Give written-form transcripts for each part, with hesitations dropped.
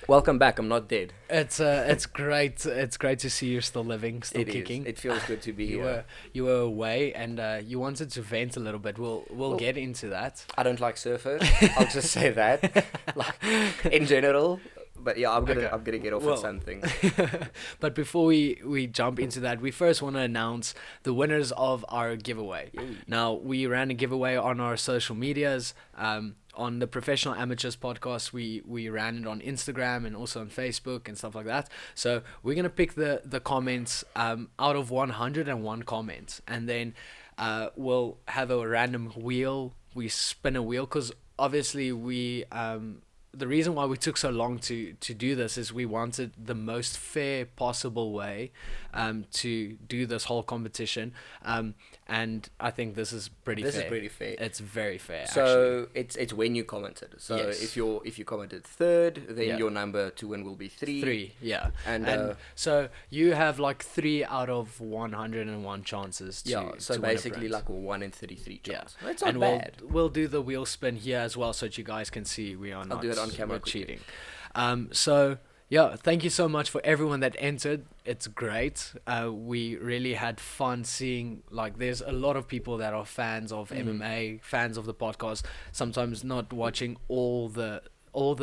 Welcome back. I'm not dead. It's great. It's great to see you're still living, still It is. kicking. It feels good to be You here. were you were away and you wanted to vent a little bit. We'll Well, get into that. I don't like surfers. I'll just say that, like in general. But yeah, Okay. I'm gonna get off Well, at something. But before we jump into that, we first want to announce the winners of our giveaway. Yay. Now, we ran a giveaway on our social medias. On the Professional Amateurs podcast, we ran it on Instagram and also on Facebook and stuff like that. So we're going to pick the comments out of 101 comments. And then we'll have a random wheel. We spin a wheel because obviously the reason why we took so long to do this is we wanted the most fair possible way to do this whole competition, and I think this is pretty This fair. is pretty fair. It's very fair, actually. So it's when you commented. So Yes. if you commented third, then Yeah. your number to win will be three. Three, yeah. And, So you have like 3 out of 101 chances to Yeah. So to win a basically print. like a 1 in 33 Yeah. chance. That's not And bad. we'll do the wheel spin here as well so that you guys can see we are not do it on camera we're quickly. cheating. So yeah, thank you so much for everyone that entered. It's great. We really had fun seeing, like, there's a lot of people that are fans of MMA, fans of the podcast, sometimes not watching all the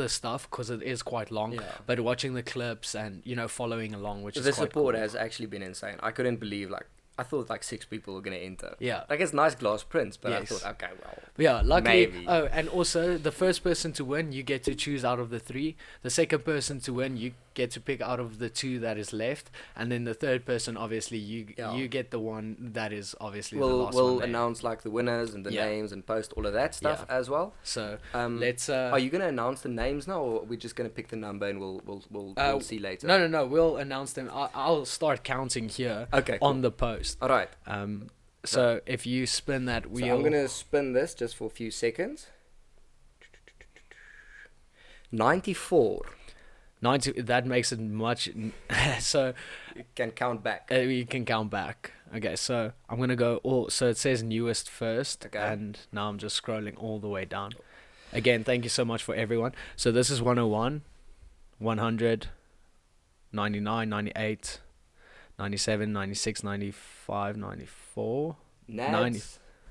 stuff because it is quite long, Yeah. but watching the clips and, you know, following along, which is The quite support cool. has actually been insane. I couldn't believe, like, I thought like 6 people were gonna enter. Yeah. Like, it's nice glass prints, but I Yes. thought, okay, well, But yeah, luckily. Maybe. Oh, and also the first person to win, you get to choose out of the 3. The second person to win, you get to pick out of the 2 that is left, and then the third person, obviously, Yeah. you get the one that is obviously the we'll last one. we'll there. announce like the winners and the Yeah. names and post all of that stuff as well. So Let's. let's. Are you gonna announce the names now, or are we just gonna pick the number and we'll see later? No. We'll announce them. I'll start counting here Okay. Cool. on the post. All right. So if you spin that So wheel, I'm gonna spin this just for a few seconds. 94. 90. That makes it much. So. You can count back. You can count back. Okay, so I'm gonna go all. So it says newest first, Okay. and now I'm just scrolling all the way down. Again, thank you so much for everyone. So this is 101, 100, 99, 98, 97, 96, 95, 94. Nads. 90.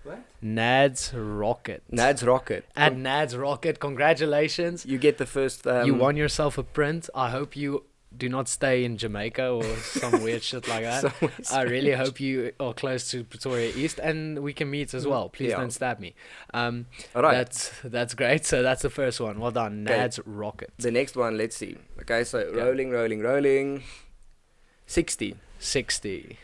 What? Nads Rocket. Nads Rocket. At Nads Rocket, congratulations. You get the first. You won yourself a print. I hope you do not stay in Jamaica or some weird shit like that. somewhere I really strange. hope you are close to Pretoria East and we can meet as well. Please Yeah. don't stab me. All right. That's great. So that's the first one. Well done. Okay. Nads Rocket. The next one, let's see. Okay, so rolling. 60. 60.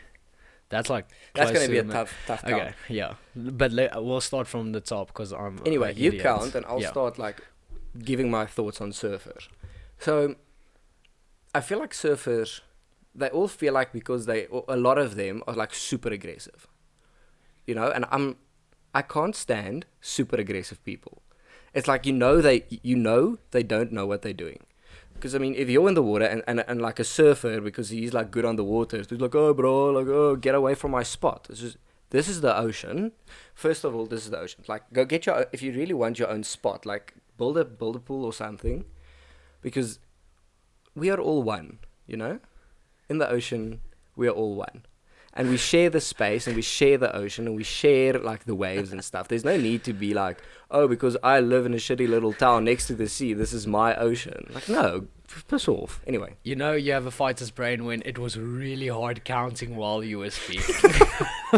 That's like That's close gonna be to a the tough count. Okay, yeah. But we'll start from the top because I'm Anyway, an you idiot. count and I'll Yeah. start like giving my thoughts on surfers. So I feel like surfers, they all feel like because a lot of them are like super aggressive, you know, and I can't stand super aggressive people. It's like, they don't know what they're doing. Because, I mean, if you're in the water and like a surfer, because he's like good on the water, he's like, oh, bro, like, oh, get away from my spot. This is the ocean. First of all, this is the ocean. Like, go get if you really want your own spot, like, build a pool or something. Because we are all one, you know? In the ocean, we are all one. And we share the space and we share the ocean and we share like the waves and stuff. There's no need to be like, oh, because I live in a shitty little town next to the sea, this is my ocean. Like, no, piss off. Anyway. You know you have a fighter's brain when it was really hard counting while you were speaking.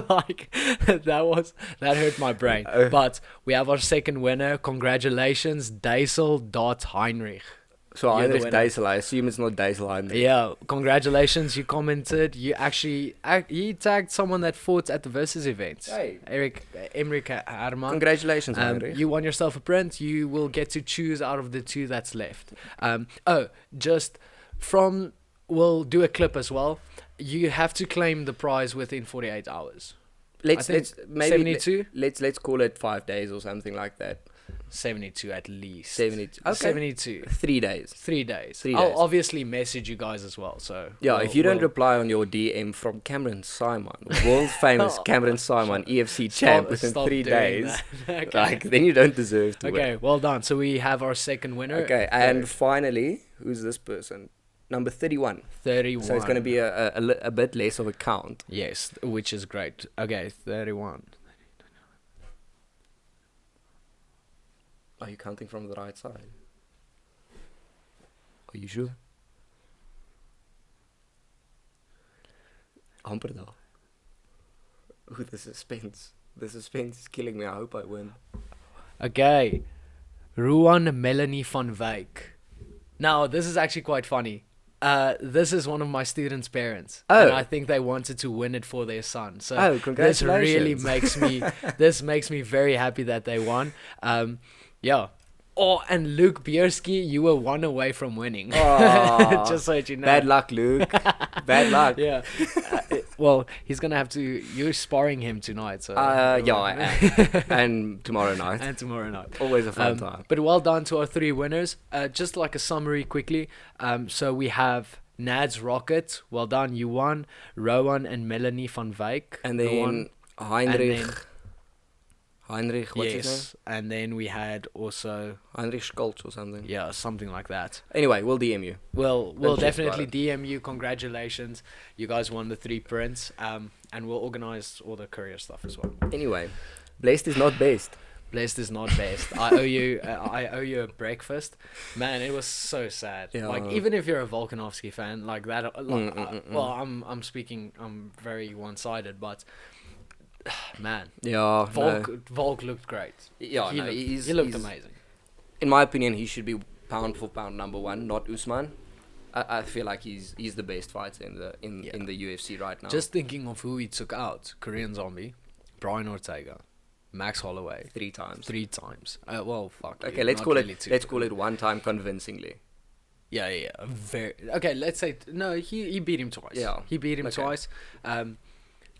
Like that hurt my brain. But we have our second winner. Congratulations, Diesel.Heinrich. So You're the Heinrich winner. Diesel, I assume it's not Diesel Heinrich. Yeah, congratulations. You commented. You actually he tagged someone that fought at the Versus event. Hey. Emmerich Herman. Congratulations, Heinrich. You won yourself a print. You will get to choose out of the 2 that's left. We'll do a clip as well. You have to claim the prize within 48 hours. Let's think maybe 72? let's call it 5 days or something like that. 72 at least. 72. Okay. 72. 3 days. 3 days. 3 I'll days. obviously message you guys as well. So Yeah, if you don't we'll- reply on your DM from Cameron Simon, world famous Cameron Simon, EFC champ within stop 3 doing days, that. Okay. like then you don't deserve to win. Okay, well done. So we have our second winner. Okay, and finally, Who's this person? Number 31. 31. So it's going to be a bit less of a count. Yes, which is great. Okay, 31. Are you counting from the right side? Are you sure? Amper daar. Ooh, the suspense. The suspense is killing me. I hope I win. Okay. Ruan Melanie van Wyk. Now, this is actually quite funny. This is one of my students' parents. Oh. And I think they wanted to win it for their son. So Oh, this congratulations. really makes me very happy that they won. Yeah. Oh, and Luke Bierski, you were one away from winning. Aw, Just so that you know. bad luck, Luke. Bad luck. Yeah. Well, he's gonna have to. You're sparring him tonight, so. Yeah, I am. And tomorrow night. And tomorrow night. Always a fun time. But well done to our 3 winners. Just like a summary quickly. So we have Nads Rocket. Well done, you won. Rowan and Melanie van Wyk. And you then won. Heinrich. And then- Heinrich, what's his name? Yes, and then we had also Heinrich Scholz or something. yeah something like that. Anyway, we'll DM you. We'll Don't stress definitely about DM you. Congratulations, you guys won the 3 prints. And we'll organize all the courier stuff as well. Anyway, blessed is not best. Blessed is not best. I owe you a breakfast, man. It was so sad. Yeah. Like even if you're a Volkanovski fan, like that. Well, I'm speaking. I'm very one-sided, but man, Yeah, Volk looked great. Yeah, he no, looked he's amazing. In my opinion, he should be pound for pound number 1, not Usman. I feel like he's the best fighter in the UFC right now. Just thinking of who he took out: Korean Zombie, Brian Ortega, Max Holloway, 3 times. 3 times. Well, fuck. Okay, let's call it 1 time convincingly. Yeah. Very. Okay, let's say no. He beat him twice. Yeah. He beat him Okay. twice.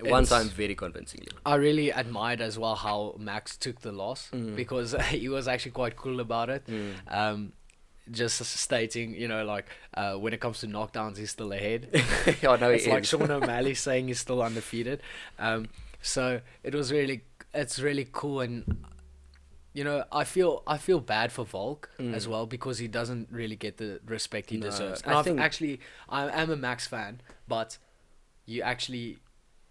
1 time very convincingly. I really admired as well how Max took the loss Mm. because he was actually quite cool about it. Just stating, like when it comes to knockdowns, he's still ahead. Yeah, no, It's he like is. Sean O'Malley saying he's still undefeated. So it's really cool, and I feel bad for Volk as well because he doesn't really get the respect he No, deserves. I And think- I am a Max fan, but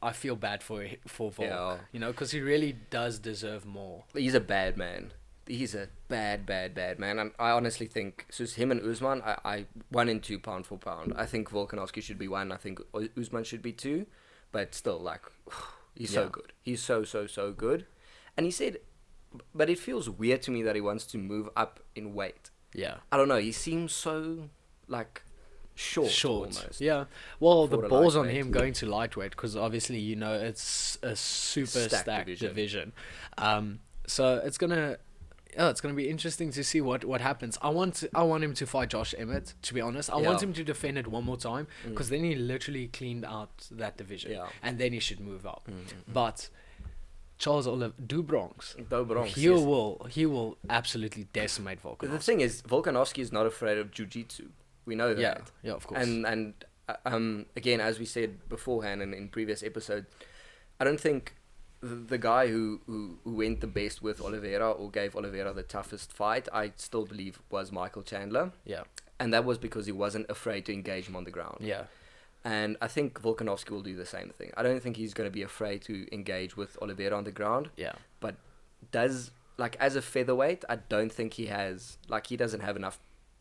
I feel bad for Volk, Yeah. because he really does deserve more. He's a bad man. He's a bad man. And I honestly think, so it's him and Usman, I 1 and 2 pound for pound. I think Volkanovski should be 1. I think Usman should be 2. But still, like, he's so Yeah. good. He's so good. And he said, but it feels weird to me that he wants to move up in weight. Yeah. I don't know. He seems so, like, short almost. Yeah. Well, the For a balls on lightweight. him going to lightweight because obviously it's a super stacked division. So it's gonna be interesting to see what happens. I want him to fight Josh Emmett. To be honest, I want Yeah. him to defend it one more time because then he literally cleaned out that division. Yeah. And then he should move up. But Charles Oliver Bronx. He will absolutely decimate But Volkanovski. the thing is, Volkanovski is not afraid of jiu-jitsu. We know that. Yeah, of course. And again, as we said beforehand and in previous episode, I don't think the guy who went the best with Oliveira or gave Oliveira the toughest fight, I still believe was Michael Chandler. Yeah. And that was because he wasn't afraid to engage him on the ground. Yeah. And I think Volkanovski will do the same thing. I don't think he's going to be afraid to engage with Oliveira on the ground. Yeah. But as a featherweight, I don't think he doesn't have enough.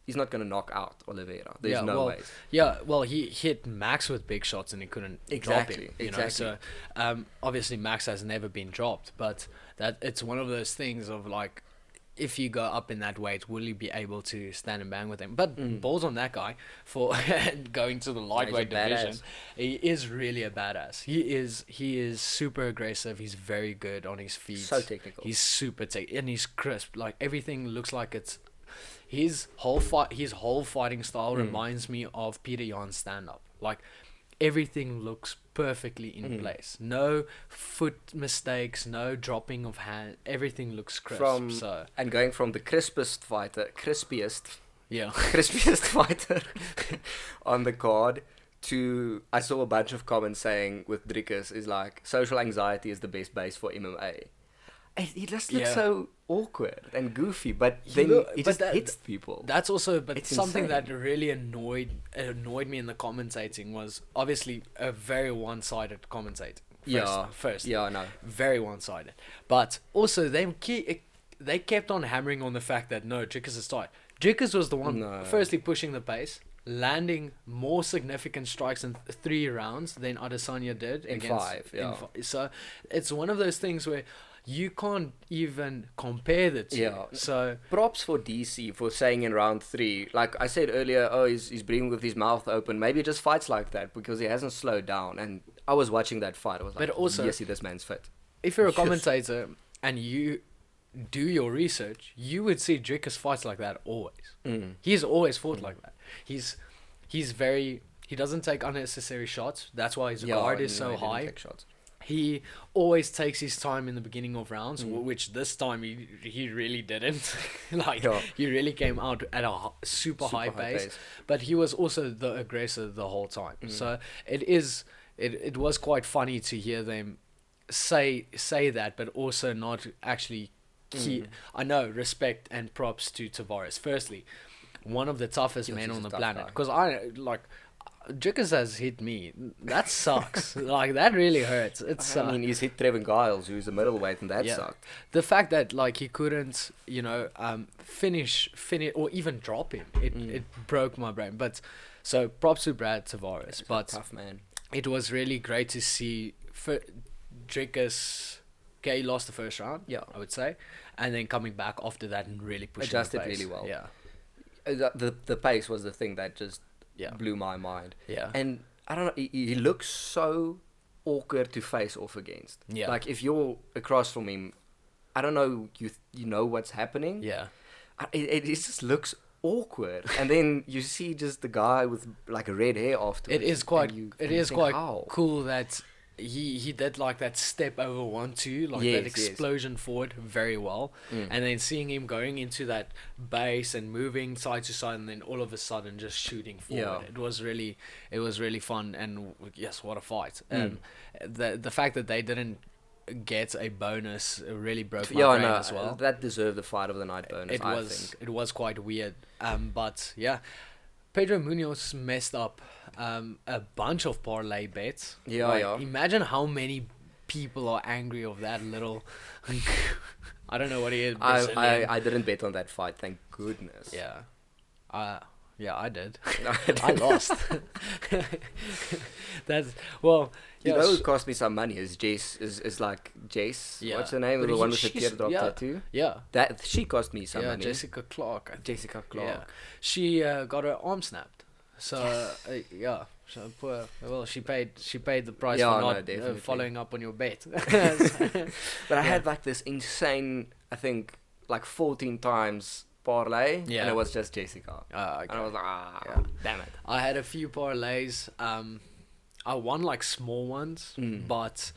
He's not going to knock out Oliveira. There's no way. Yeah, well, he hit Max with big shots and he couldn't drop him. Exactly. So obviously Max has never been dropped, but that it's one of those things of like, if you go up in that weight, will you be able to stand and bang with him? But balls on that guy for going to the lightweight division. badass. He is really a badass. He is super aggressive. He's very good on his feet. So technical. He's super and he's crisp. Like everything looks like it's. His whole fighting style reminds me of Peter Yan's stand-up. Like, everything looks perfectly in place. No foot mistakes, no dropping of hand. Everything looks crisp. And going from the crispiest Yeah. fighter on the card to, I saw a bunch of comments saying with Drikkers is like, social anxiety is the best base for MMA. He just looks Yeah. so awkward and goofy, but He then look- he but just that- hits people. That's also, but It's something insane. that really annoyed me in the commentating was obviously a very one-sided commentating. First, Yeah, I know. very one-sided. But also they kept on hammering on the fact that no, Jickers is tight. Jickers was the one No. firstly pushing the pace, landing more significant strikes in 3 rounds than Adesanya did In against, 5, yeah. So it's one of those things where you can't even compare the two. Yeah. So Props for DC for saying in round 3, like I said earlier, oh, he's breathing with his mouth open. Maybe he just fights like that because he hasn't slowed down. And I was watching that fight. I was like, But also- yes, this man's fit. if you're a Yes. commentator and you do your research, you would see Jickers fights like that always. Mm. He's always fought like that. He doesn't take unnecessary shots. That's why his guard is so he didn't high. take shots. He always takes his time in the beginning of rounds, Mm. which this time he really didn't. Like Yeah. he really came out at a super high pace. But he was also the aggressor the whole time. Mm. So it was quite funny to hear them say that, but also not actually keep. Mm. I know, respect and props to Tavares. Firstly, one of the toughest Yes, men he's on a the tough planet. guy. Because Jickers has hit me. That sucks. Like that really hurts. It's. I mean, he's hit Trevin Giles, who's a middleweight, and that Yeah. sucked. The fact that like he couldn't, finish or even drop him, it broke my brain. But so props to Brad Tavares. He's a But tough man. it was really great to see Jickers. Okay, he lost the first round. Yeah. I would say, and then coming back after that and really pushing Adjusted the pace. really well. Yeah, The pace was the thing that just yeah, blew my mind. yeah. And I don't know, he looks so awkward to face off against. Yeah. Like if you're across from him, I don't know, you know what's happening. Yeah, It just looks awkward. And then you see just the guy with like red hair afterwards. it is quite. and It you is think, quite how? cool that he did like that step over 1-2, like Yes, that explosion forward very well, Mm. and then seeing him going into that base and moving side to side, and then all of a sudden just shooting forward. Yeah. It was really fun, and yes, what a fight! Mm. The fact that they didn't get a bonus really broke my Yeah, brain no, as well. that deserved the fight of the night bonus, I think. It was quite weird. But yeah, Pedro Munoz messed up a bunch of parlay bets. Yeah, Like, yeah. Imagine how many people are angry of that little. I don't know what he is. Brazilian. I didn't bet on that fight, thank goodness. Yeah. Yeah, I did. I I lost. That's well. You Yeah, know who cost me some money is Jace, is like Jace. Yeah. What's her name? But The one with the she's- teardrop yeah. tattoo. yeah, That she cost me some yeah. money. Jessica Clark. I think. Jessica Clark. Yeah, she got her arm snapped. So yeah, so poor. Well, she paid the price Yeah, for no, not definitely. following up on your bet. But I had like this insane, I think, like 14 times parlay, Yeah. and it was just Jessica. Okay. And I was like, Yeah. damn it. I had a few parlays. I won like small ones, Mm. but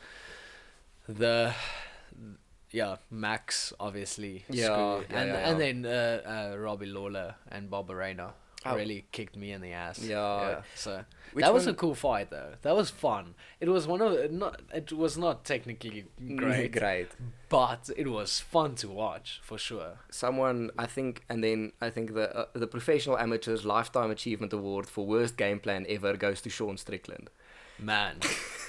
Max obviously Yeah, screwed. yeah, and yeah, and then Robbie Lawler and Bob Arena Oh. really kicked me in the ass. Yeah. So Which that was a one- cool fight though. That was fun. It was it was not technically great, Great. but it was fun to watch for sure. Someone, I think the Professional Amateurs Lifetime Achievement Award for worst game plan ever goes to Sean Strickland. Man,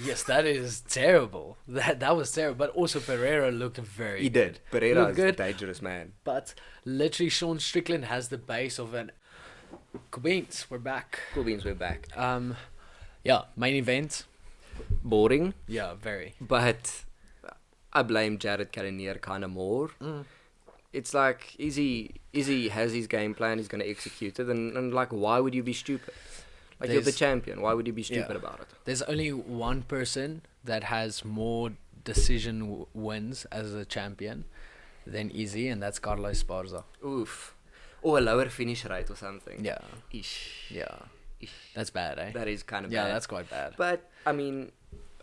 yes, that is terrible. That was terrible. But also Pereira looked very He good. did. Pereira Looked is good. a dangerous man. But literally, Sean Strickland has the base of an. Cool beans, we're back. Cool beans, we're back. Yeah, main event. Boring, Yeah, very. but I blame Jared Cannonier kind of more. It's like, Izzy has his game plan, he's going to execute it, and like, why would you be stupid? Like, you're the There's- champion, why would you be stupid Yeah. about it? There's only one person that has more decision wins as a champion than Izzy, and that's Carlos Esparza. Oof. Or a lower finish rate or something. Yeah, Ish. yeah. Ish. That's bad, eh? That is kind of Yeah, bad. that's quite bad. But, I mean,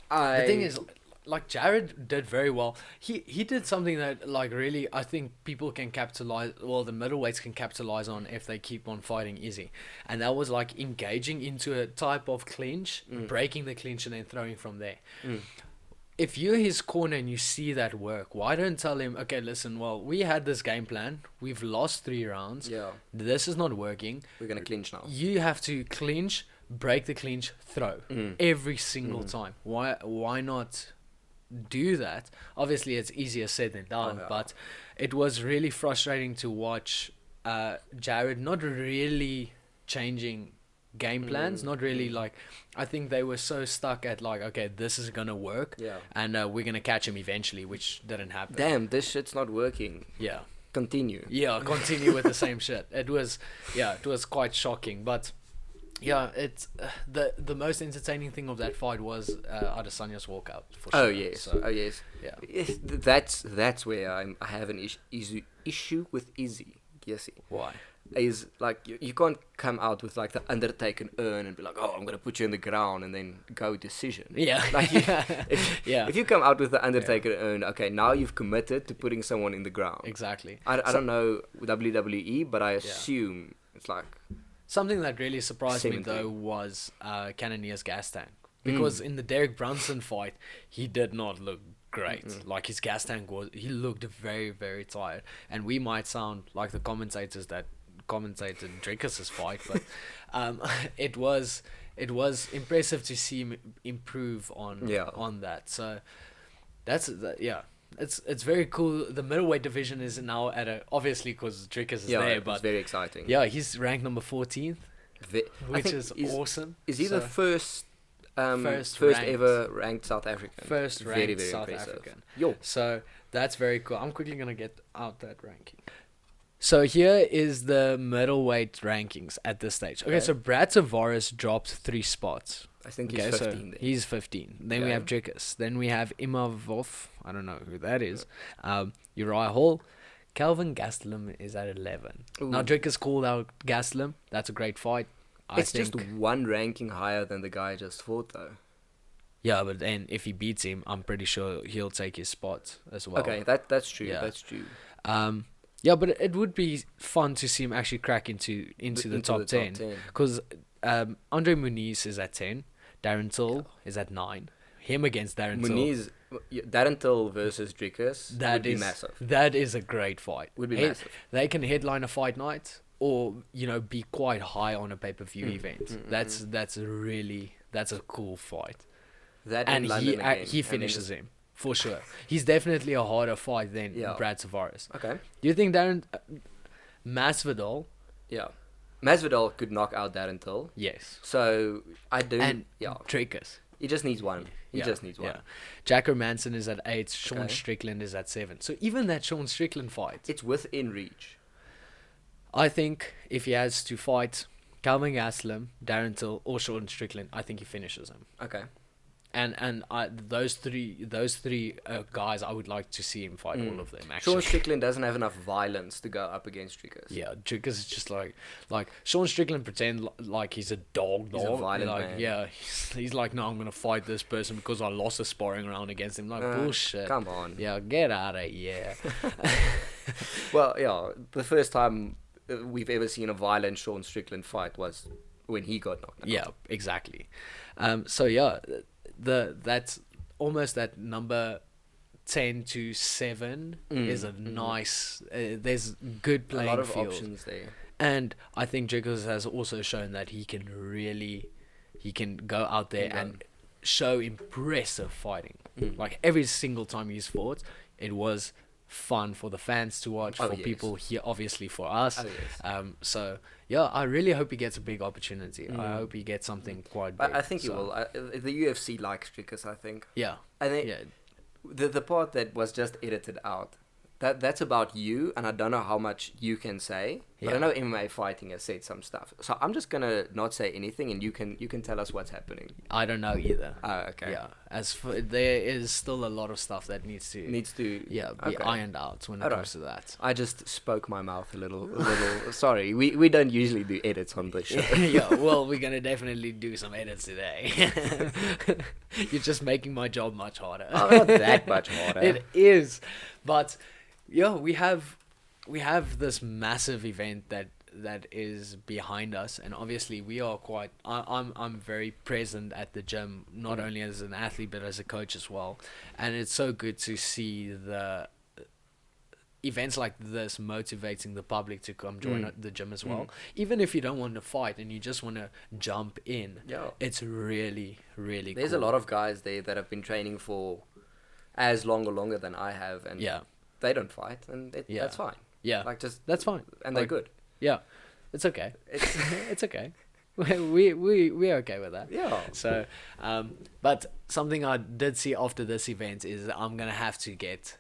The thing is, like Jared did very well. He did something that like really I think people can capitalize. Well, the middleweights can capitalize on if they keep on fighting Izzy, and that was like engaging into a type of clinch, breaking the clinch, and then throwing from there. if you're his corner and you see that work, why don't tell him, okay, listen, well, we had this game plan. We've lost 3 rounds. Yeah. This is not working. We're going to clinch now. You have to clinch, break the clinch, throw. Every single time. Why not do that? Obviously, it's easier said than done. But it was really frustrating to watch Jared not really changing game plans, not really like, I think they were so stuck at like, okay, this is gonna work, and we're gonna catch him eventually, which didn't happen. Damn, this shit's not working. Yeah, Continue. Continue with the same shit. It was quite shocking, but yeah, it's the most entertaining thing of that fight was Adesanya's walkout for sure. Oh yes, yeah. Yes, that's where I have an issue with Izzy. Yes. Why? Is like you can't come out with like the Undertaker urn and be like, oh, I'm gonna put you in the ground and then go decision. Yeah. Like if you come out with the Undertaker urn, okay, now you've committed to putting someone in the ground. Exactly. I don't know WWE, but I assume it's like something that really surprised 70. me though was Cannonier's gas tank, because in the Derek Brunson fight he did not look great. Like his gas tank he looked very, very tired, and we might sound like the commentators that commentated Drickus' fight, but it was impressive to see him improve on that. So it's very cool. The middleweight division is now at obviously because Drickus is there, but it's very exciting. Yeah, he's ranked number 14th, which is awesome. Is he the first first ever ranked South African? First ranked very, very South impressive. African. Yo. So that's very cool. I'm quickly gonna get out that ranking. So here is the middleweight rankings at this stage. Okay, so Brad Tavares dropped 3 spots. I think he's 15 there. He's 15. Then we have Drickus. Then we have Imavov. I don't know who that is. Uriah Hall. Calvin Gastelum is at 11. Ooh. Now Drickus called out Gastelum. That's a great fight. It's just one ranking higher than the guy I just fought, though. Yeah, but then if he beats him, I'm pretty sure he'll take his spot as well. Okay, that's true. Yeah. That's true. Yeah, but it would be fun to see him actually crack into the top 10. Because Andre Muniz is at 10. Darren Till is at 9. Him against Darren Till. Darren Till versus Drickus would be massive. That is a great fight. Would be massive. They can headline a fight night, or be quite high on a pay-per-view event. That's a cool fight. And he finishes him. For sure. He's definitely a harder fight than Brad Tavares. Okay. Do you think Masvidal? Yeah. Masvidal could knock out Darren Till. Yes. So, I do... And Drickus. He just needs one. He just needs one. Yeah. Jacko Manson is at 8. Sean Strickland is at 7. So, even that Sean Strickland fight... It's within reach. I think if he has to fight Calvin Gastelum, Darren Till, or Sean Strickland, I think he finishes him. Okay. And those three guys, I would like to see him fight all of them. Actually, Sean Strickland doesn't have enough violence to go up against Drickus. Yeah, Drickus is just like Sean Strickland pretend like he's a dog. He's a violent man. Yeah, he's like, no, I'm gonna fight this person because I lost a sparring round against him. Like bullshit. Come on. Yeah, get out of here. Well, yeah, the first time we've ever seen a violent Sean Strickland fight was when he got knocked out. Yeah, exactly. So yeah. That's almost that number 10 to 7 is a nice. There's good playing field. A lot of options there, and I think Drickus has also shown that he can go out there and show impressive fighting. Like every single time he's fought, it was fun for the fans to watch, for people here, obviously for us. So yeah, I really hope he gets a big opportunity. I hope he gets something quite big. I think he will. The UFC likes Drickus, I think. Yeah. And the part that was just edited out, that's about you, and I don't know how much you can say. But I know MMA fighting has said some stuff, so I'm just gonna not say anything, and you can tell us what's happening. I don't know either. Oh, okay. Yeah, as for there is still a lot of stuff that needs to be ironed out when it comes to that. I just spoke my mouth a little. Sorry, we don't usually do edits on this show. Yeah, well, we're gonna definitely do some edits today. You're just making my job much harder. Oh, not that much harder. It is, but yeah, we have this massive event that that is behind us, and obviously we are quite. I'm very present at the gym, not only as an athlete but as a coach as well, and it's so good to see the events like this motivating the public to come join the gym as well. Even if you don't want to fight and you just want to jump in, it's really, really There's cool. a lot of guys there that have been training for as long or longer than I have, and they don't fight, and that's fine. Yeah, Like, just that's fine, and like, they're good. Yeah, it's okay. It's okay. We're okay with that. Yeah. So, but something I did see after this event is I'm gonna have to get,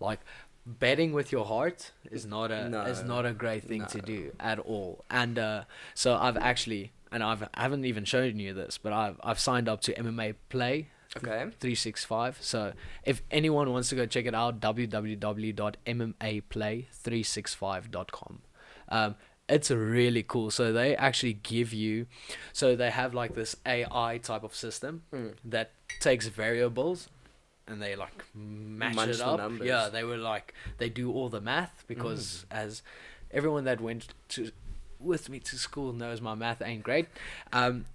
like, betting with your heart is not a great thing to do at all. And so I've actually, and I haven't even shown you this, but I've signed up to MMA Play. Okay. 365. So if anyone wants to go check it out, www.mmaplay365.com. It's really cool. So they actually give you, so they have like this AI type of system that takes variables and they like match Munch it the up. numbers. Yeah, they do all the math because as everyone that went with me to school knows my math ain't great, and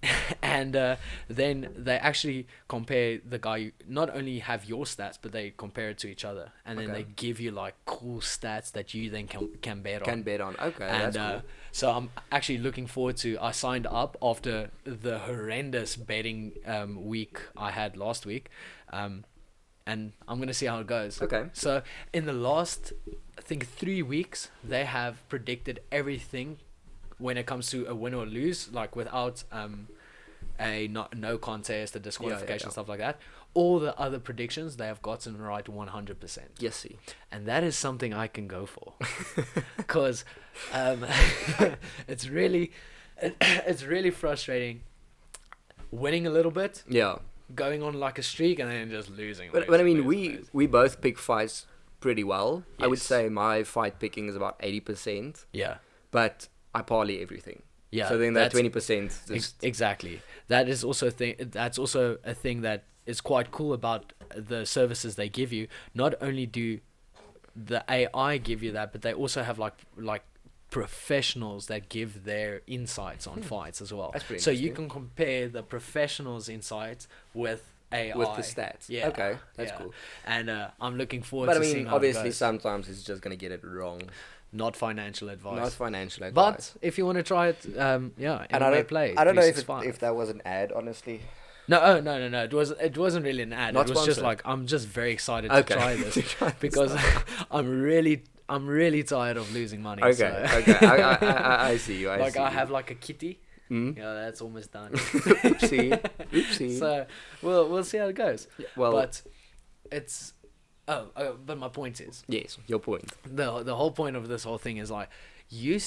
then they actually compare the guy. Not only have your stats, but they compare it to each other, and then they give you like cool stats that you then can bet on. Okay, And that's cool. so I'm actually looking forward to. I signed up after the horrendous betting week I had last week, and I'm gonna see how it goes. Okay. So in the last, I think 3 weeks, they have predicted everything when it comes to a win or lose, like without a no contest, a disqualification, stuff like that. All the other predictions they have gotten right 100%. Yes, see. And that is something I can go for, because it's really frustrating winning a little bit, Yeah. going on like a streak, and then just losing. But I mean, we both pick fights pretty well. I would Yes. say my fight picking is about 80%, Yeah. but I parlay everything. Yeah. So then that that's- 20% just Exactly. That is also That's also a thing that is quite cool about the services they give you. Not only do the AI give you that, but they also have like professionals that give their insights on fights as well. That's pretty So you interesting. can compare the professionals' insights with AI. with the stats. Yeah. Okay, that's Yeah. cool. And I'm looking forward But to I seeing mean, how it obviously, goes. sometimes it's just gonna get it wrong. Not financial advice. Not financial advice. But if you want to try it, yeah, and I MMA don't, Play. I don't know if 365. that was an ad, honestly. No. It wasn't really an ad. Not It was just sponsored. like I'm just very excited Okay. to try this To try this because I'm really tired of losing money. Okay, so. okay, I see you. I see I you. have like a kitty. Mm? Yeah, that's almost done. Oopsie. So we'll see how it goes. Well, But it's but my point is yes, your point. the whole point of this whole thing is like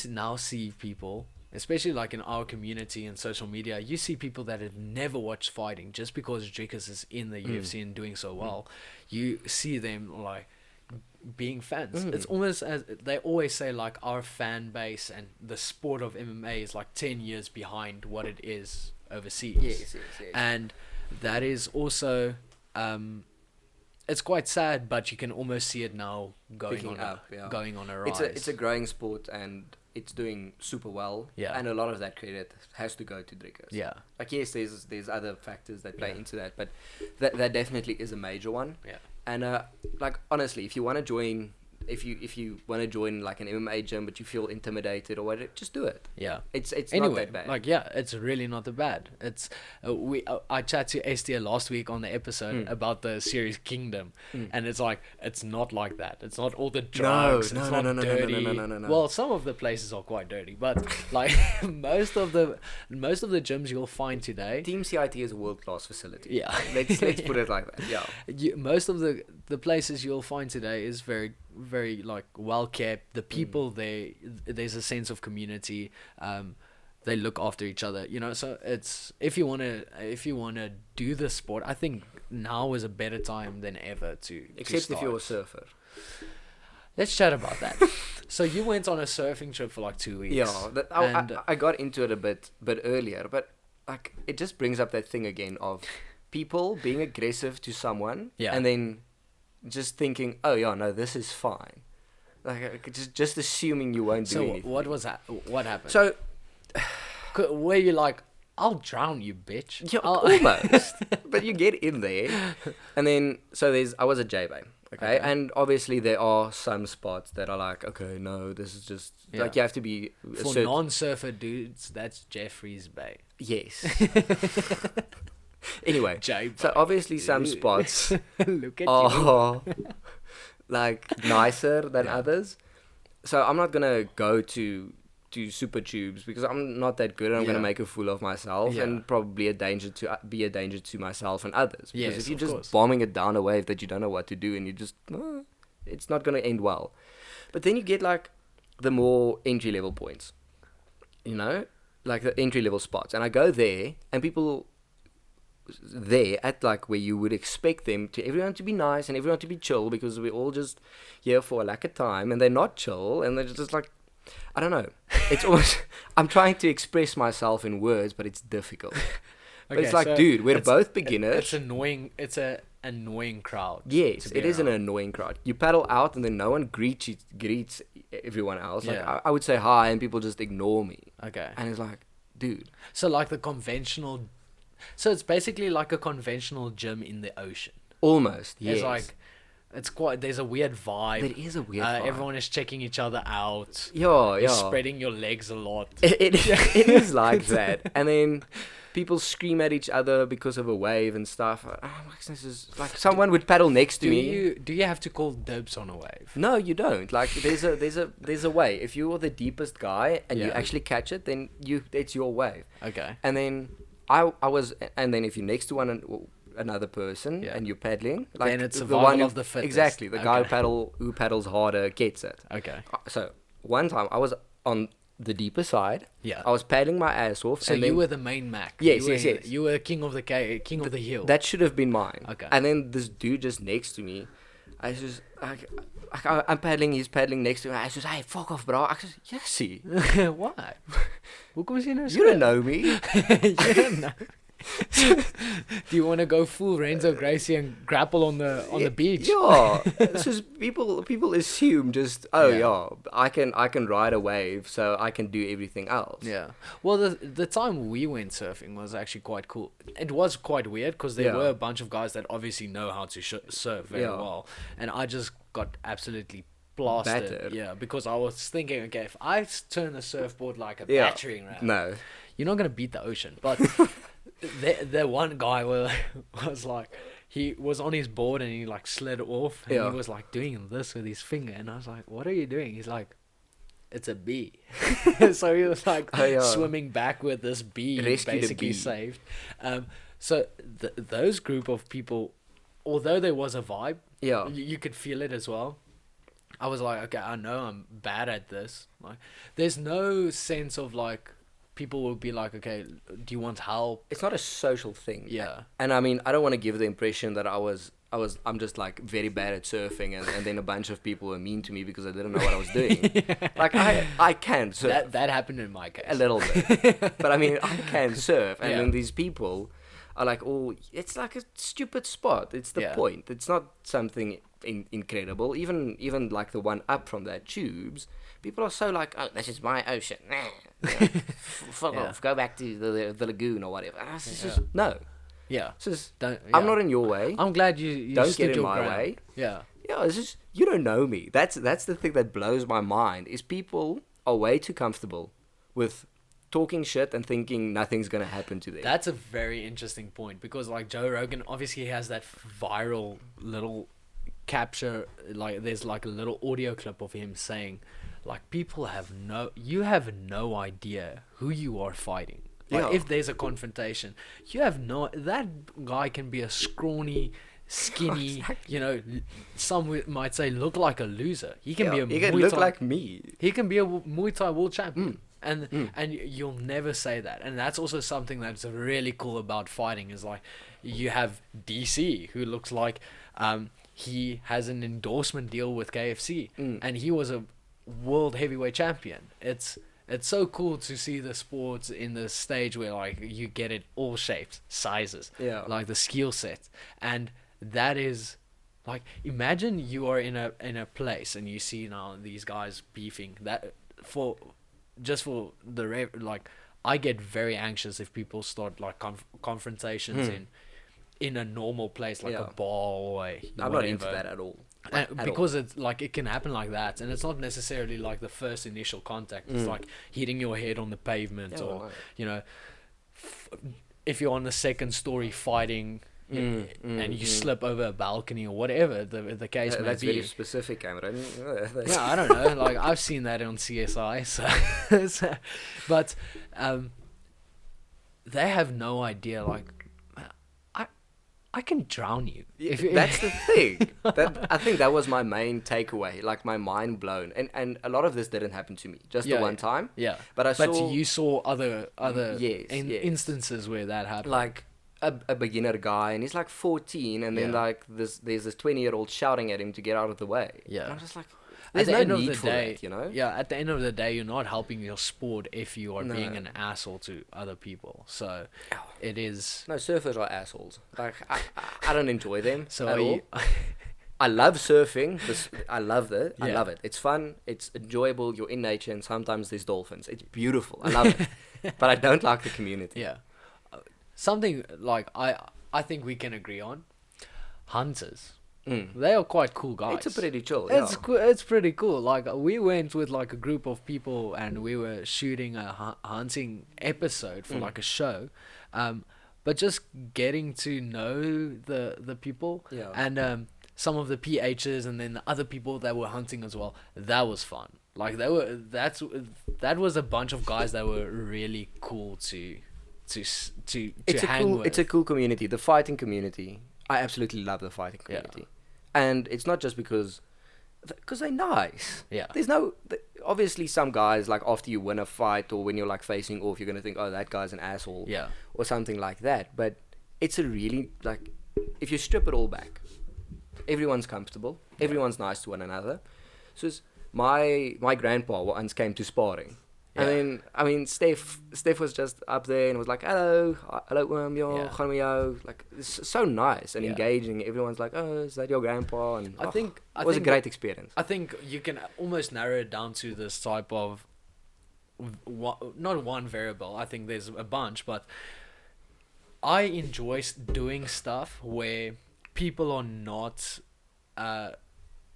now see people, especially like in our community and social media, you see people that had never watched fighting just because Jikas is in the UFC and doing so well. You see them like being fans. It's almost as they always say, like our fan base and the sport of MMA is like 10 years behind what it is overseas. Yes. And that is also it's quite sad, but you can almost see it now going on a rise. It's a growing sport and it's doing super well. Yeah. And a lot of that credit has to go to Drickers. Yeah. Like, yes, there's other factors that play into that, but that definitely is a major one. Yeah. And like, honestly, if you want to join, if you want to join like an MMA gym, but you feel intimidated or whatever, just do it. Yeah. It's Anyway, not that bad. like, yeah, it's really not that bad. It's I chatted to Estia last week on the episode about the series Kingdom, and it's like it's not like that. It's not all the drugs. No, it's no, not no, dirty. no. Well, some of the places are quite dirty, but like most of the gyms you'll find today. Team CIT is a world-class facility. Yeah. Let's put it like that. Yeah. Most of the places you'll find today is very, very like well kept. The people there's a sense of community. They look after each other, so it's if you want to do the sport, I think now is a better time than ever to Except if you're a start. surfer. Let's chat about that. So you went on a surfing trip for like 2 weeks. Yeah, I got into it a bit earlier, but like it just brings up that thing again of people being aggressive to someone, Yeah. and then just thinking, oh yeah, no, this is fine. Like just assuming you won't do So anything. what was that? What happened? So Were you like, I'll drown you, bitch? yeah, I'll- almost. But you get in there, and then I was a J-Bay. Okay? Okay. And obviously there are some spots that are like, okay, no, this is just Yeah. like you have to be a For certain- non-surfer dudes, that's Jeffrey's Bay. yes. Anyway, J-Bay. so obviously some spots Look at you. are like nicer than Yeah. others. So I'm not gonna go to super tubes because I'm not that good and I'm Yeah. gonna make a fool of myself Yeah. and probably be a danger to myself and others. Because Yes, if you're of just course. bombing it down a wave that you don't know what to do and you just it's not gonna end well. But then you get like the more entry level points, you know, like the entry level spots, and I go there and people there at like where you would expect everyone to be nice and everyone to be chill because we're all just here for a lack of time, and they're not chill and they're just like, I don't know. It's almost I'm trying to express myself in words, but it's difficult. But it's Okay, like, so dude, we're it's- both beginners. It's annoying. It's a annoying crowd. Yes, to be it is an around. annoying crowd. You paddle out and then no one greets everyone else. Like Yeah. I would say hi and people just ignore me. Okay. And it's like, dude, So like the conventional. So it's basically like a conventional gym in the ocean. almost. Yes. It's like, it's quite. There's a weird vibe. There is a weird vibe. Everyone is checking each other out. Yeah, You're yeah. spreading your legs a lot. It is like that. And then people scream at each other because of a wave and stuff. Oh my goodness, is like someone would paddle next to me. Do you have to call dibs on a wave? No, you don't. Like there's a way. If you're the deepest guy and you Yeah. actually catch it, then it's your wave. Okay. And then and then if you're next to another person Yeah. and you're paddling, like Then it's the survival one of the fittest. exactly the guy Okay. who paddles harder gets it. Okay. So one time I was on the deeper side. Yeah. I was paddling my ass off. So and you then were the main Mac. Yes, you were, yes, yes. You were king of the king of the hill. that should have been mine. Okay. And then this dude just next to me, I just I'm paddling. He's paddling next to me. I just hey, fuck off, bro. I just yes, see. Why? Hoekom is jy nou You don't know me. You don't know. Do you want to go full Renzo Gracie and grapple on the beach? Yeah, it's just people assume just Yeah. I can ride a wave, so I can do everything else. Yeah. Well, the time we went surfing was actually quite cool. It was quite weird because there Yeah. were a bunch of guys that obviously know how to surf very Yeah. well, and I just got absolutely blasted. Battered. Yeah, because I was thinking, okay, if I turn the surfboard like a Yeah. battering ram, No. you're not gonna beat the ocean. But the one guy was like, he was on his board and he like slid off and Yeah. he was like doing this with his finger, and I was like, what are you doing? He's like, it's a bee. So he was like Oh, yeah. swimming back with this bee, Rescue the basically bee. saved. So those group of people, although there was a vibe, Yeah. you could feel it as well. I was like, okay, I know I'm bad at this. Like, there's no sense of like people will be like, okay, do you want help? It's not a social thing. Yeah. And I mean, I don't want to give the impression that I'm just like very bad at surfing and then a bunch of people were mean to me because I didn't know what I was doing. Like I can surf That happened in my case. a little bit. But I mean, I can surf and Yeah. then these people are like, oh, it's like a stupid spot. It's the Yeah. point. It's not something incredible. Even like the one up from that tubes, people are so like, oh, this is my ocean. Nah. You know, fuck Yeah. off. Go back to the lagoon or whatever. It's just, Yeah. no. Yeah. It's just, Don't, I'm yeah. not in your way. I'm glad you Don't stood get in your my ground. way. Yeah. Yeah, it's just you don't know me. That's the thing that blows my mind is people are way too comfortable with talking shit and thinking nothing's gonna happen to them. That's a very interesting point because like Joe Rogan obviously has that viral little capture, like there's like a little audio clip of him saying like you have no idea who you are fighting. Like Yeah. if there's a confrontation, you have that guy can be a scrawny, skinny, you know, some might say look like a loser. He can be a you can Muay look Thai- like me. he can be a Muay Thai world champion. And Mm. and you'll never say that. And that's also something that's really cool about fighting is like you have DC who looks like he has an endorsement deal with KFC and he was a world heavyweight champion. It's so cool to see the sports in the stage where like you get it all shapes, sizes, Yeah. like the skill set, and that is like imagine you are in a place and you see now these guys beefing. That for like I get very anxious if people start like confrontations in a normal place like a bar or I'm not into that at all. Because it's like it can happen like that, and it's not necessarily like the first initial contact. It's like hitting your head on the pavement, or you know, if you're on the second story fighting and you slip over a balcony or whatever the case may that's be. very specific, Cameron. Yeah, I don't know. Like I've seen that on CSI, so but they have no idea. Like I can drown you. That's the thing. I think that was my main takeaway. Like my mind blown, and a lot of this didn't happen to me. Just the one time. Yeah, but you saw other yes. instances where that happened. Like a beginner guy, and he's like 14, and then like there's this 20-year-old shouting at him to get out of the way. Yeah, and I'm just like, there's no need for that, you know? Yeah, at the end of the day, you're not helping your sport if you are being an asshole to other people. So it is. No, surfers are assholes. Like I don't enjoy them So at all. I love surfing. I love it. I Yeah. love it. It's fun. It's enjoyable. You're in nature, and sometimes there's dolphins. It's beautiful. I love it. But I don't like the community. Yeah, something like I think we can agree on. Hunters. They are quite cool guys. It's a pretty chill. It's pretty cool. Like we went with like a group of people and we were shooting a hunting episode for like a show, but just getting to know the people and some of the PHs and then the other people that were hunting as well. That was fun. Like that was a bunch of guys that were really cool to hang with. It's a cool community. The fighting community. I absolutely love the fighting community. And it's not just because they're nice. Yeah. There's no... Obviously, some guys, like, after you win a fight or when you're, like, facing off, you're going to think, oh, that guy's an asshole. Yeah. Or something like that. But it's a really, like... If you strip it all back, everyone's comfortable. Everyone's nice to one another. So it's my grandpa once came to sparring. And then, I mean, Steph was just up there and was like, hello, gaan we jou. Like, it's so nice and engaging. Everyone's like, oh, is that your grandpa? And it was a great experience. I think you can almost narrow it down to this type of, not one variable. I think there's a bunch, but I enjoy doing stuff where people are not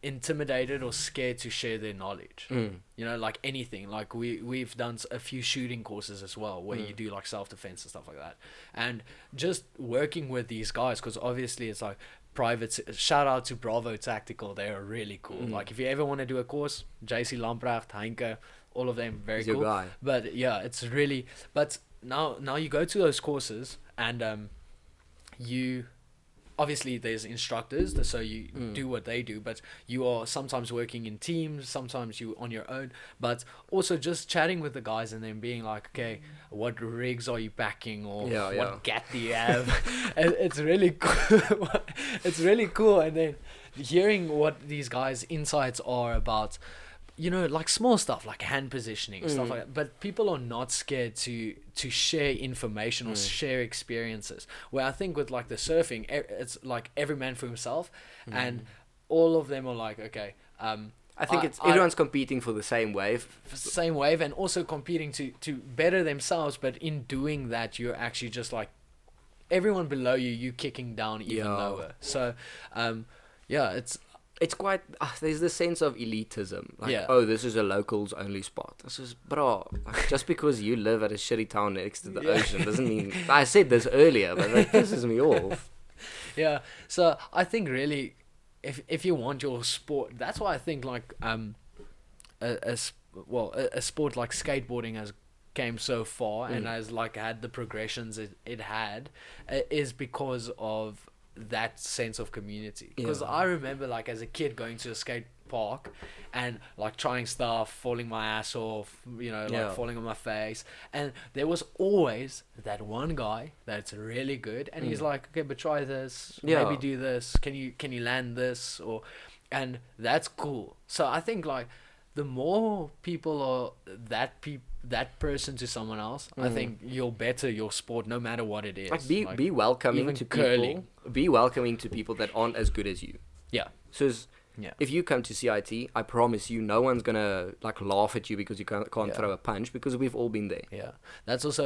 intimidated or scared to share their knowledge. You know, like anything. Like we've done a few shooting courses as well where you do like self-defense and stuff like that, and just working with these guys, because obviously it's like private. Shout out to Bravo Tactical, they are really cool. Like if you ever want to do a course, JC Lamprecht, Heinke, all of them very cool. Your guy. But yeah, it's really, but now you go to those courses and you obviously there's instructors, so you do what they do, but you are sometimes working in teams, sometimes you on your own, but also just chatting with the guys and then being like, okay, what rigs are you backing, or what gat do you have? And it's really cool. It's really cool. And then hearing what these guys' insights are about, you know, like small stuff like hand positioning, stuff like that. But people are not scared to share information or share experiences. Where I think with like the surfing, it's like every man for himself, and all of them are like, okay. I think everyone's competing for the same wave. And also competing to better themselves. But in doing that, you're actually just like everyone below you kicking down even lower. So, it's quite there's this sense of elitism, like oh, this is a locals only spot. This is like, just because you live at a shitty town next to the ocean doesn't mean. I said this earlier, but that pisses me off. So I think really if you want your sport, that's why I think like a sport like skateboarding has came so far and has like had the progressions it had is because of that sense of community. Because I remember like as a kid going to a skate park and like trying stuff, falling my ass off, you know, like falling on my face, and there was always that one guy that's really good and he's like, okay, but try this, maybe do this, can you land this, and that's cool. So I think like the more people are that person to someone else, I think you'll better your sport no matter what it is. Like be welcoming to curling. people. Be welcoming to people that aren't as good as you. Yeah. So Yeah. if you come to CIT, I promise you, no one's gonna like laugh at you because you can't Yeah. throw a punch, because we've all been there. Yeah, that's also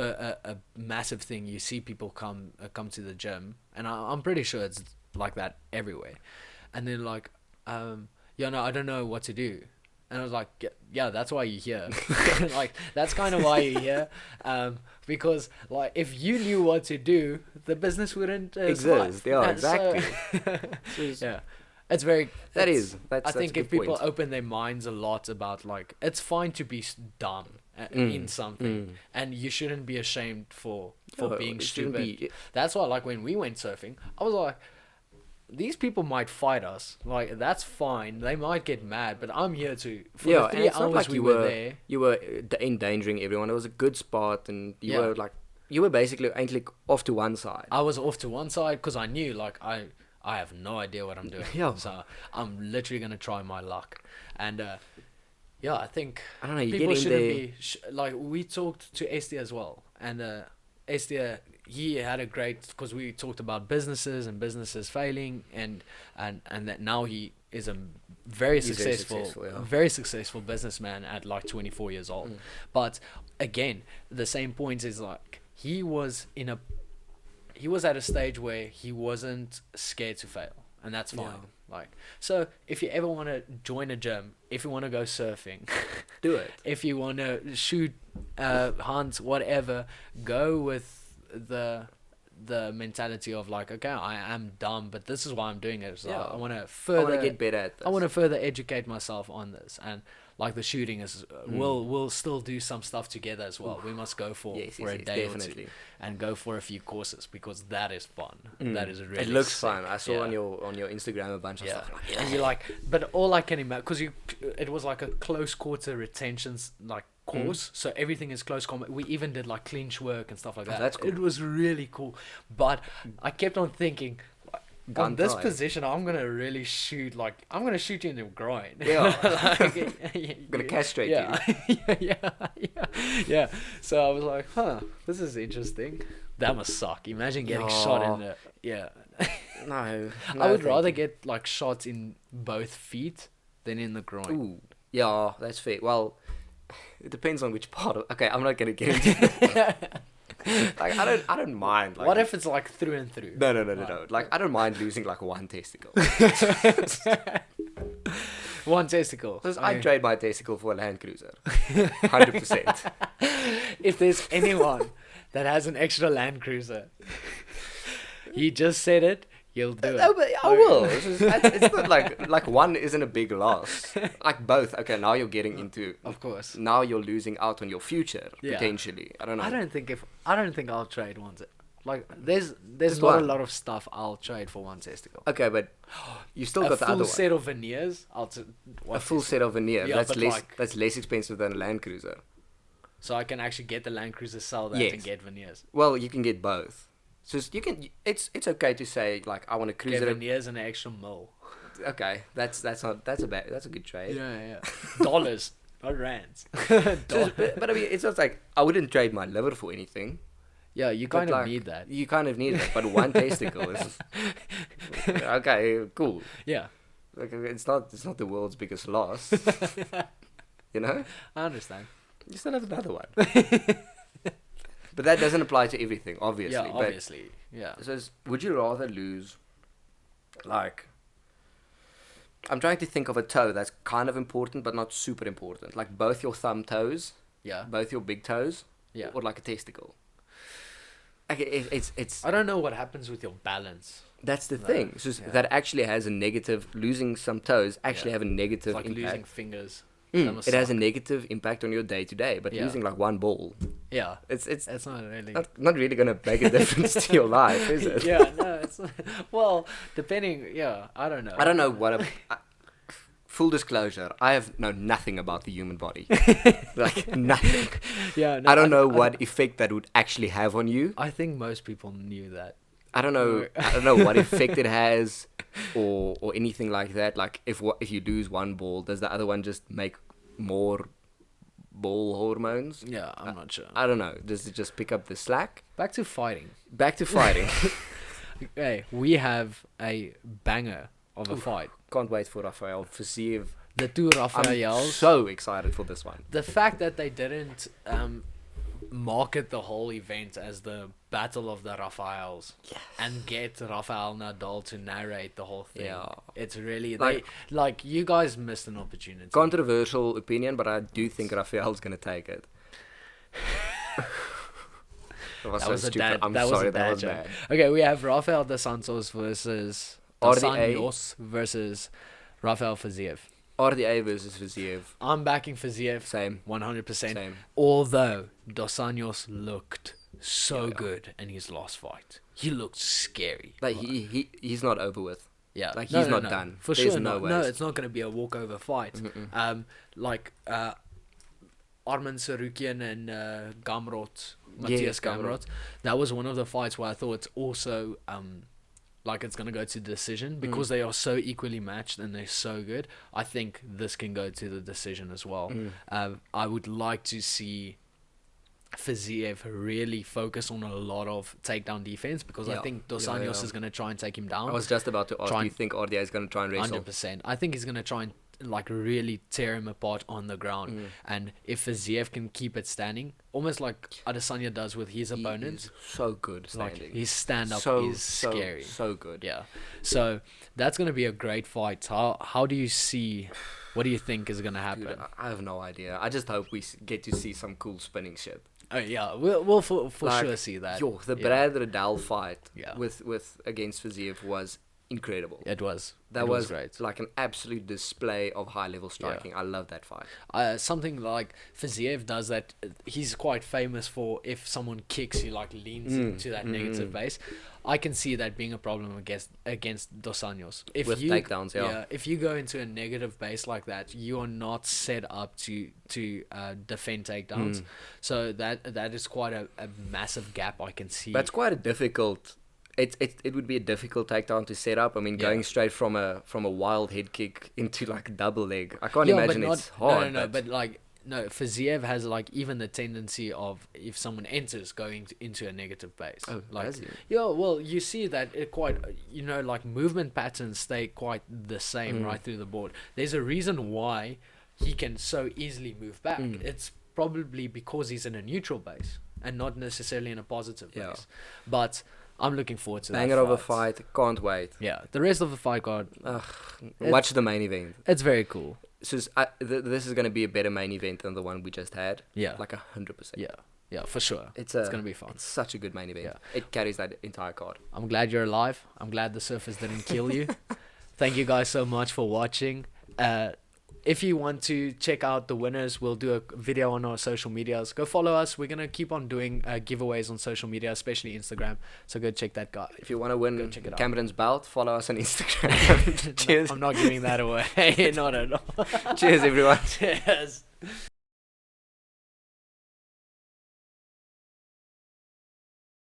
a massive thing. You see people come to the gym, and I'm pretty sure it's like that everywhere. And then like, yeah, no, I don't know what to do. And I was like, yeah, that's why you're here. Like, that's kind of why you're here. Because like, if you knew what to do, the business wouldn't Exist. survive. Yeah, And exactly. Yeah, it's very. That's I think a if good people point. open their minds a lot about like, it's fine to be dumb in something, and you shouldn't be ashamed for No, being it shouldn't stupid. be- That's why, like, when we went surfing, I was like, these people might fight us. Like, that's fine. They might get mad, but I'm here to. For Yeah, the and 3 it's not hours like we you were there. you were endangering everyone. It was a good spot, and you Yeah. were like, you were basically actually off to one side. I was off to one side because I knew, like, I have no idea what I'm doing. Yeah. So I'm literally gonna try my luck, and yeah, I think I don't know. You people get in shouldn't there. be like, we talked to Estia as well, and Estia, he had a great, because we talked about businesses and businesses failing, and that now he is a very He's very successful, successful, yeah. very successful businessman at like 24 years old. But again, the same point is like, he was at a stage where he wasn't scared to fail, and that's fine. Yeah. Like, so if you ever want to join a gym, if you want to go surfing, Do it. if you want to shoot, hunt, whatever, go with the mentality of like, okay, I am dumb, but this is why I'm doing it. So Yeah. I want to I further want to get better at this. I want to further educate myself on this, and like the shooting is, we'll still do some stuff together as well. We must go for Yes, a yes, day or definitely. two, and go for a few courses, because that is fun. That is really. It looks sick. fun. I saw Yeah. on your Instagram a bunch of Yeah, stuff. Like, and you're like, but all I can imagine, because it was like a close quarter retentions like course, so everything is close combat. We even did like clinch work and stuff like that. that's cool. It was really cool, but I kept on thinking, Gun on this tie. position, I'm gonna really shoot. Like, I'm gonna shoot you in the groin. Yeah. Like, Gonna castrate yeah. Yeah. So I was like, huh, this is interesting. That must suck. Imagine getting shot in the. Yeah. No, I would thank rather you. get like shots in both feet than in the groin. Ooh, yeah, that's fair. Well, it depends on which part of. Okay, I'm not gonna get into it. Like, I don't mind. Like, What if it's like through and through? No. Like, I don't mind losing like one testicle. One testicle. Because I I'd trade my testicle for a Land Cruiser. 100%. If there's anyone that has an extra Land Cruiser, he just said it, you'll do it. No, but I will. It's not like one isn't a big loss. Like both. Okay, now you're getting into. Of course. Now you're losing out on your future Yeah. potentially. I don't know. I don't think I'll trade one. Like, there's Just not a one. lot of stuff I'll trade for one testicle. Okay, but you still A got the full other one. set of veneers, A full set of veneer. Yeah, that's but less. like- That's less expensive than a Land Cruiser. so I can actually get the Land Cruiser, sell that, Yes. and get veneers. Well, you can get both. So you can. It's okay to say like I want to Get cruiser. veneers and an extra mil. Okay, that's a good trade. Yeah. Dollars, not rands. So, but I mean, it's not like I wouldn't trade my liver for anything. Yeah, you But, kind of like, need that. You kind of need it, but one testicle is okay. Cool. Yeah, Like it's not the world's biggest loss. You know, I understand. you still have another one. But that doesn't apply to everything, obviously. Yeah, But obviously. Yeah. it says, would you rather lose, like, I'm trying to think of a toe that's kind of important but not super important, like both your thumb toes, Yeah. both your big toes, Yeah. or like a testicle. Okay, it's I don't know what happens with your balance. that's the No, thing. So yeah. that actually has a negative. Losing some toes actually Yeah. have a It's negative like impact. losing fingers. That must It has a suck. negative impact on your day to day, but Yeah. losing like one ball, Yeah. it's It's not really. not really gonna make a difference to your life, is it? Yeah, no, it's well, depending. Yeah, I don't know. I don't know what. Full disclosure, I have know nothing about the human body, like nothing. Yeah, no, I don't know what effect that would actually have on you. I think most people knew that. I don't know. No. I don't know what effect it has, or anything like that. Like if you lose one ball, does the other one just make more ball hormones? Yeah, I'm not sure. I don't know. Does it just pick up the slack? Back to fighting. Back to fighting. Hey, we have a banger of a fight. Can't wait for Rafael Fiziev. The two I'm Rafaels. so excited for this one. The fact that they didn't market the whole event as the Battle of the Rafaels and get Rafael Nadal to narrate the whole thing. Yeah. It's really Like- you guys missed an opportunity. Controversial opinion, but I do think Rafael's gonna take it. That was That so was a stupid. dad. I'm That was sorry, a that dad was joke. bad. Okay, we have Rafael dos Santos versus Dos RDA. Anjos versus Rafael Fiziev. RDA versus Fiziev. I'm backing Fiziev Same. 100%. Same. Although Dos Anjos looked so Yeah. good in his last fight. He looked scary. Like he's not over with. Yeah, Like, he's not done. For There's sure, no no, ways. it's not going to be a walkover fight. Mm-mm. Like Arman Sarukian and Gamrot, Yeah, Matthias Gamrot. Gamrot. That was one of the fights where I thought also like it's going to go to decision because they are so equally matched and they're so good. I think this can go to the decision as well. I would like to see Fiziev really focus on a lot of takedown defense because I Yeah. think Dos Yeah, Anjos yeah. is going to try and take him down. I was just about to ask, Try do you and- think RDA is going to try and wrestle? 100%. I think he's going to try and like really tear him apart on the ground. And if Fiziev can keep it standing, almost like Adesanya does with his He opponents, is so good like standing. his stand up so, is so, scary. So good. Yeah. So that's going to be a great fight. How do you see, what do you think is going to happen? Dude, I have no idea. I just hope we get to see some cool spinning shit. Oh yeah, we'll for Like, sure see that. Yo, the Yeah. Brad Riddell fight Yeah. with against Fiziev was incredible. It was. That it was great. like an absolute display of high level striking. I love that fight. Something like Fiziev does that. He's quite famous for if someone kicks, he like leans into that negative base. I can see that being a problem against Dos Anjos. If With you, takedowns, yeah. If you go into a negative base like that, you are not set up to defend takedowns. So that is quite a massive gap I can see. That's quite a difficult. It would be a difficult takedown to set up. I mean, going straight from a wild head kick into like a double leg. I can't imagine it's hard. But like no, Fiziev has like even the tendency of if someone enters going into a negative base. Oh, like has he? yeah, well you see that it quite like movement patterns stay quite the same right through the board. There's a reason why he can so easily move back. It's probably because he's in a neutral base and not necessarily in a positive base. Yeah. But I'm looking forward to banger that of a fight. Can't wait. Yeah, the rest of the fight card, Watch the main event. it's very cool. So this is going to be a better main event than the one we just had. Yeah. Like 100%. Yeah, for sure. It's gonna be fun. It's such a good main event. Yeah. It carries that entire card. I'm glad you're alive. I'm glad the surface didn't kill you. Thank you guys so much for watching. If you want to check out the winners, we'll do a video on our social medias. Go follow us. We're going to keep on doing giveaways on social media, especially Instagram. So go check that guy. If you want to win check it out. Cameron's belt, follow us on Instagram. Cheers. I'm not giving that away. Not at all. Cheers, everyone. Cheers.